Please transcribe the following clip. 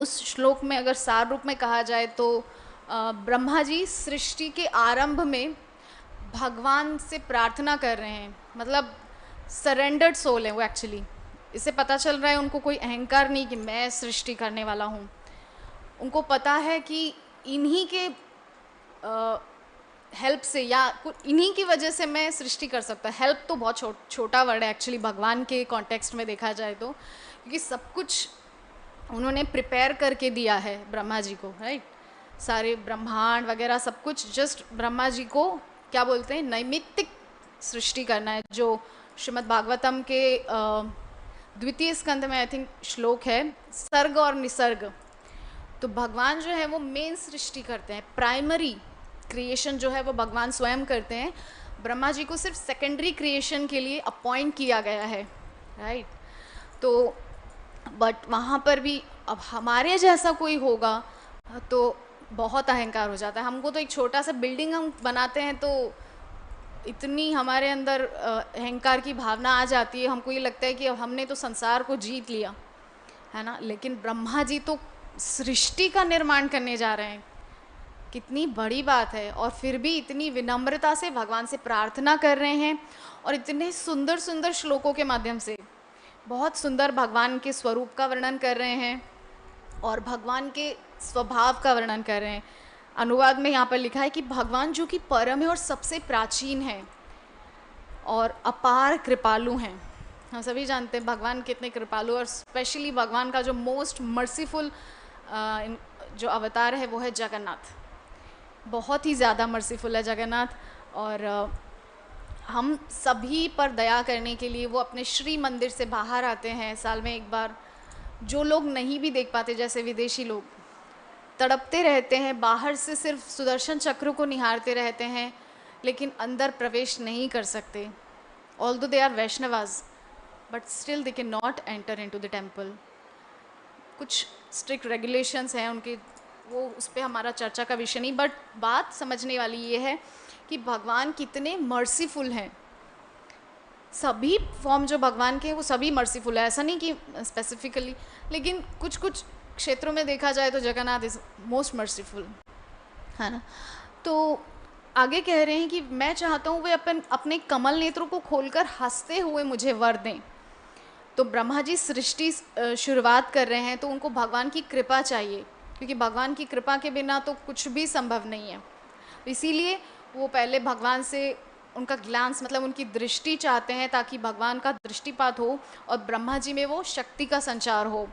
उस श्लोक में अगर सार रूप में कहा जाए तो ब्रह्मा जी सृष्टि के आरंभ में भगवान से प्रार्थना कर रहे हैं, मतलब सरेंडर्ड सोल है वो एक्चुअली। इससे पता चल रहा है उनको कोई अहंकार नहीं कि मैं सृष्टि करने वाला हूँ। उनको पता है कि इन्हीं के हेल्प से या इन्हीं की वजह से मैं सृष्टि कर सकता हूँ। हेल्प तो बहुत छोटा वर्ड है एक्चुअली भगवान के कॉन्टेक्स्ट में देखा जाए तो, क्योंकि सब कुछ उन्होंने प्रिपेयर करके दिया है ब्रह्मा जी को, राइट। सारे ब्रह्मांड वगैरह सब कुछ जस्ट ब्रह्मा जी को क्या बोलते हैं, नैमित्तिक सृष्टि करना है। जो श्रीमद् भागवतम के द्वितीय स्कंद में आई थिंक श्लोक है, सर्ग और निसर्ग। तो भगवान जो है वो मेन सृष्टि करते हैं, प्राइमरी क्रिएशन जो है वो भगवान स्वयं करते हैं। ब्रह्मा जी को सिर्फ सेकेंडरी क्रिएशन के लिए अपॉइंट किया गया है, राइट। तो बट वहाँ पर भी अब हमारे जैसा कोई होगा तो बहुत अहंकार हो जाता है। हमको तो एक छोटा सा बिल्डिंग हम बनाते हैं तो इतनी हमारे अंदर अहंकार की भावना आ जाती है, हमको ये लगता है कि अब हमने तो संसार को जीत लिया है ना। लेकिन ब्रह्मा जी तो सृष्टि का निर्माण करने जा रहे हैं, कितनी बड़ी बात है। और फिर भी इतनी विनम्रता से भगवान से प्रार्थना कर रहे हैं और इतने सुंदर सुंदर श्लोकों के माध्यम से बहुत सुंदर भगवान के स्वरूप का वर्णन कर रहे हैं और भगवान के स्वभाव का वर्णन कर रहे हैं। अनुवाद में यहाँ पर लिखा है कि भगवान जो कि परम है और सबसे प्राचीन है और अपार कृपालु हैं। हम सभी जानते हैं भगवान कितने कृपालु, और स्पेशली भगवान का जो मोस्ट मर्सीफुल जो अवतार है वो है जगन्नाथ। बहुत ही ज़्यादा मर्सीफुल है जगन्नाथ। और हम सभी पर दया करने के लिए वो अपने श्री मंदिर से बाहर आते हैं साल में एक बार। जो लोग नहीं भी देख पाते, जैसे विदेशी लोग तड़पते रहते हैं, बाहर से सिर्फ सुदर्शन चक्र को निहारते रहते हैं लेकिन अंदर प्रवेश नहीं कर सकते। Although they are Vaishnavas but still they can not enter into the temple. कुछ स्ट्रिक्ट रेगुलेशंस हैं उनके, वो उस पर हमारा चर्चा का विषय नहीं। बट बात समझने वाली ये है कि भगवान कितने मर्सीफुल हैं। सभी फॉर्म जो भगवान के हैं वो सभी मर्सीफुल है, ऐसा नहीं कि स्पेसिफिकली, लेकिन कुछ कुछ क्षेत्रों में देखा जाए तो जगन्नाथ इज मोस्ट मर्सीफुल, है ना। तो आगे कह रहे हैं कि मैं चाहता हूँ वे अपने कमल नेत्रों को खोलकर हंसते हुए मुझे वर दें। तो ब्रह्मा जी सृष्टि शुरुआत कर रहे हैं तो उनको भगवान की कृपा चाहिए, क्योंकि भगवान की कृपा के बिना तो कुछ भी संभव नहीं है। इसीलिए वो पहले भगवान से उनका ग्लांस, मतलब उनकी दृष्टि चाहते हैं ताकि भगवान का दृष्टिपात हो और ब्रह्मा जी में वो शक्ति का संचार हो।